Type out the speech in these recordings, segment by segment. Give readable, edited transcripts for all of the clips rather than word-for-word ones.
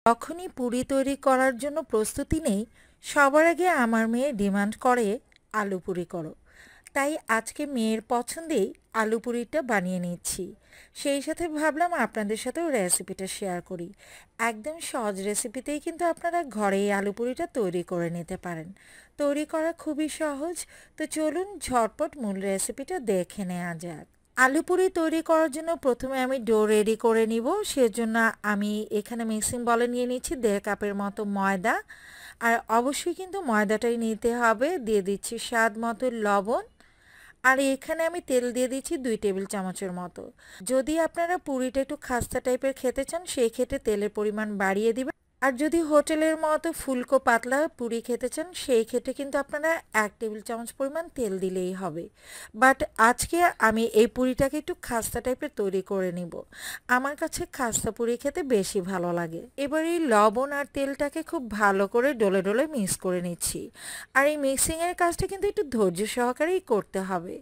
যখনই পুরি তৈরি করার জন্য প্রস্তুতি নেই, সবার আগে আমার মেয়ে ডিমান্ড করে আলু পুরি করো। তাই আজকে মেয়ের পছন্দেই আলু পুরিটা বানিয়ে নিচ্ছি। সেই সাথে ভাবলাম আপনাদের সাথেও রেসিপিটা শেয়ার করি। একদম সহজ রেসিপিতেই কিন্তু আপনারা ঘরেই আলু পুরিটা তৈরি করে নিতে পারেন। তৈরি করা খুবই সহজ। তো চলুন ঝটপট মূল রেসিপিটা দেখে নেওয়া যাক। আলু পুরি তৈরি করার জন্য প্রথমে আমি ডো রেডি করে নিব। সেজন্য আমি এখানে মিক্সিং বলে নিয়ে নিচ্ছি 1.5 কাপের মতো ময়দা। আর অবশ্যই কিন্তু ময়দাটাই নিতে হবে। দিয়ে দিচ্ছি স্বাদ মতো লবণ। আর এখানে আমি তেল দিয়ে দিচ্ছি 2 টেবিল চামচের মতো। যদি আপনারা পুরিটা একটু খাস্তা টাইপের খেতে চান, সেই ক্ষেত্রে তেলের পরিমাণ বাড়িয়ে দিবেন। আর যদি হোটেলের মতো ফুলকো পাতলা পুরি খেতে চান, সেই ক্ষেত্রে কিন্তু আপনারা 1 টেবিল চামচ পরিমাণ তেল দিলেই হবে। বাট আজকে আমি এই পুরিটাকে একটু খাস্তা টাইপের তৈরি করে নিব। আমার কাছে খাস্তা পুরি খেতে বেশি ভালো লাগে। এবার এই লবণ আর তেলটাকে খুব ভালো করে ডলে ডলে মিক্স করে নিচ্ছি। আর এই মিক্সিংয়ের কাজটা কিন্তু একটু ধৈর্য সহকারেই করতে হবে।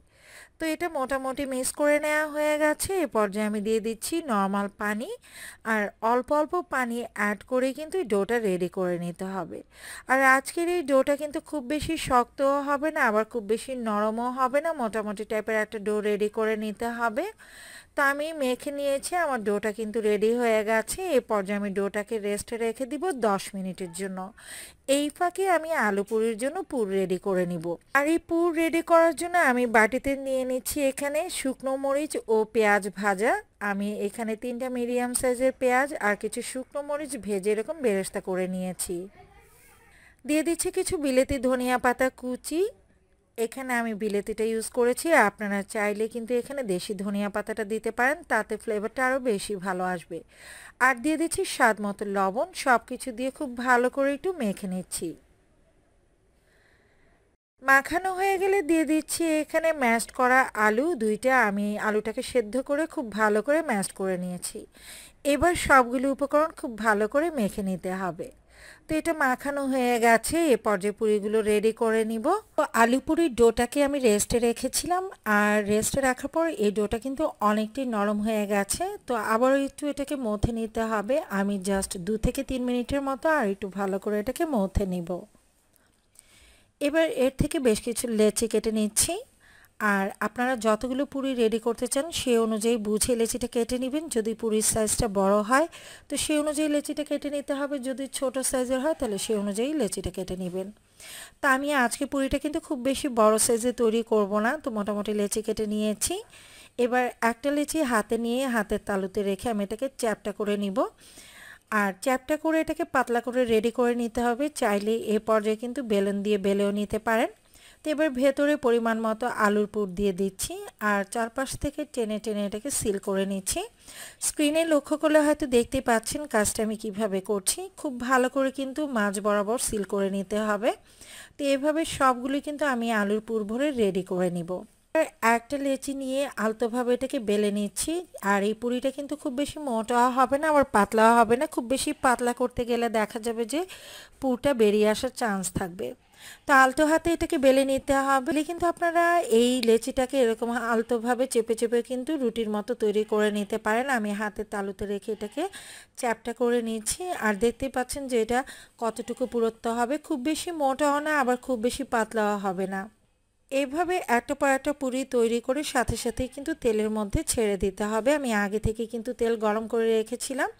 তো এটা মোটামুটি মিক্স করে নেওয়া হয়ে গেছে। এ পর্যায়ে আমি দিয়ে দিচ্ছি নর্মাল পানি। আর অল্প অল্প পানি অ্যাড করে কিন্তু এই ডোটা রেডি করে নিতে হবে। আর আজকের এই ডোটা কিন্তু খুব বেশি শক্তও হবে না, আবার খুব বেশি নরমও হবে না, মোটামুটি টাইপের একটা ডো রেডি করে নিতে হবে। তো আমি মেখে নিয়েছি, আমার ডোটা কিন্তু রেডি হয়ে গেছে। এই পর্যায়ে আমি ডোটাকে রেস্টে রেখে দিব 10 মিনিটের জন্য। এই ফাঁকে আমি আলু পুরির জন্য পুর রেডি করে নিব। আর এই পুর রেডি করার জন্য আমি বাটিতে নিয়ে নিচ্ছি এখানে শুকনো মরিচ ও পেঁয়াজ ভাজা। আমি এখানে 3টা মিডিয়াম সাইজের পেঁয়াজ আর কিছু শুকনো মরিচ ভেজে এরকম বেরেস্তা করে নিয়েছি। দিয়ে দিচ্ছি কিছু বিলেতি ধনিয়া পাতা কুচি। এখানে আমি বিলেতিটা ইউজ করেছি, আপনারা চাইলে কিন্তু এখানে দেশি ধনিয়া পাতাটা দিতে পারেন, তাতে ফ্লেভারটা আরও বেশি ভালো আসবে। আর দিয়ে দিচ্ছি স্বাদ মতো লবণ। সব কিছু দিয়ে খুব ভালো করে একটু মেখে নিচ্ছি। মাখানো হয়ে গেলে দিয়ে দিচ্ছি এখানে ম্যাশড করা আলু 2টা। আমি আলুটাকে সেদ্ধ করে খুব ভালো করে ম্যাশড করে নিয়েছি। এবার সবগুলো উপকরণ খুব ভালো করে মেখে নিতে হবে। তো এটা মাখানো হয়ে গেছে। এ পর্যায়ে পুরিগুলো রেডি করে নিব। তো আলু পুরির ডোটাকে আমি রেস্টে রেখেছিলাম, আর রেস্টে রাখার পর এই ডোটা কিন্তু অনেকটাই নরম হয়ে গেছে। তো আবার একটু এটাকে মথে নিতে হবে। আমি জাস্ট 2 থেকে 3 মিনিটের মতো আর একটু ভালো করে এটাকে মথে নিব। এবার এর থেকে বেশ কিছু লেচি কেটে নিচ্ছি। আর আপনারা যতগুলো পুরি রেডি করতে চান সেই অনুযায়ী বুঝে লেচিটা কেটে নেবেন। যদি পুরির সাইজটা বড় হয় তো সেই অনুযায়ী লেচিটা কেটে নিতে হবে, যদি ছোট সাইজের হয় তাহলে সেই অনুযায়ী লেচিটা কেটে নেবেন। তা আমি আজকে পুরিটা কিন্তু খুব বেশি বড় সাইজে তৈরি করব না, তো মোটামুটি লেচি কেটে নিয়েছি। এবার একটা লেচি হাতে নিয়ে হাতের তালুতে রেখে আমি এটাকে চ্যাপটা করে নিব। আর চ্যাপটা করে এটাকে পাতলা করে রেডি করে নিতে হবে। চাইলে এ পর্যায়ে কিন্তু বেলুন দিয়ে বেলেও নিতে পারেন। তো এবার ভেতরে পরিমাণ মতো আলুর পুর দিয়ে দিচ্ছি, আর চারপাশ থেকে টেনে টেনে এটাকে সিল করে নিচ্ছি। স্ক্রিনে লক্ষ্য করলে হয়তো দেখতে পাচ্ছেন কাজটা আমি কিভাবে করছি। খুব ভালো করে কিন্তু মাঝ বরাবর সিল করে নিতে হবে। তো এভাবে সবগুলো কিন্তু আমি আলুর পুর ভরে রেডি করে নিব। একটা লেচি নিয়ে আলতোভাবে এটাকে বেলে নিচ্ছি। আর এই পুরিটা কিন্তু খুব বেশি মোটাও হবে না, আবার পাতলাও হবে না। খুব বেশি পাতলা করতে গেলে দেখা যাবে যে পুরটা বেরিয়ে আসার চান্স থাকবে। তো আলতো হাতে এটাকে বেলে নিতে হবে। কিন্তু আপনারা এই লেচিটাকে এরকম আলতোভাবে চেপে চেপে কিন্তু রুটির মতো তৈরি করে নিতে পারেন। আমি হাতের তালুতে রেখে এটাকে চ্যাপটা করে নিচ্ছি। আর দেখতে পাচ্ছেন যে এটা কতটুকু পুরুত্ব হবে। খুব বেশি মোটাও না, আবার খুব বেশি পাতলাও হবে না। এইভাবে একটা পর একটা পুরি তৈরি করে সাথে সাথেই কিন্তু তেলের মধ্যে ছেড়ে দিতে হবে। আমি আগে থেকে কিন্তু তেল গরম করে রেখেছিলাম,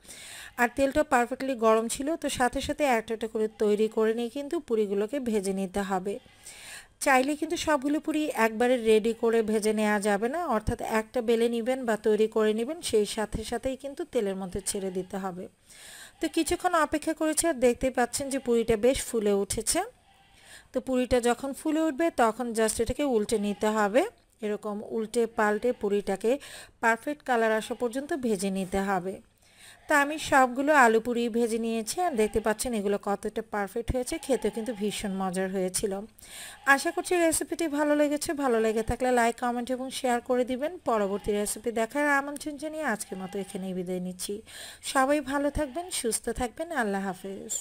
আর তেলটা পারফেক্টলি গরম ছিল। তো সাথে সাথে একটা একটা করে তৈরি করে নিয়ে কিন্তু পুরিগুলোকে ভেজে নিতে হবে। চাইলে কিন্তু সবগুলো পুরি একবারে রেডি করে ভেজে নেওয়া যাবে না, অর্থাৎ একটা বেলে নেবেন বা তৈরি করে নেবেন, সেই সাথে সাথেই কিন্তু তেলের মধ্যে ছেড়ে দিতে হবে। তো কিছুক্ষণ অপেক্ষা করেছি, আর দেখতেই পাচ্ছেন যে পুরিটা বেশ ফুলে উঠেছে। তো পুরিটা যখন ফুলে উঠবে তখন জাস্ট এটাকে উল্টে নিতে হবে। এরকম উল্টে পাল্টে পুরিটাকে পারফেক্ট কালার আসা পর্যন্ত ভেজে নিতে হবে। তা আমি সবগুলো আলু পুরি ভেজে নিয়েছি, আর দেখতে পাচ্ছেন এগুলো কতটা পারফেক্ট হয়েছে। খেতে কিন্তু ভীষণ মজার হয়েছিল। আশা করছি রেসিপিটি ভালো লেগেছে। ভালো লেগে থাকলে লাইক, কমেন্ট এবং শেয়ার করে দিবেন। পরবর্তী রেসিপি দেখার আমন্ত্রণ জানিয়ে আজকের মতো এখানেই বিদায় নিচ্ছি। সবাই ভালো থাকবেন, সুস্থ থাকবেন। আল্লাহ হাফেজ।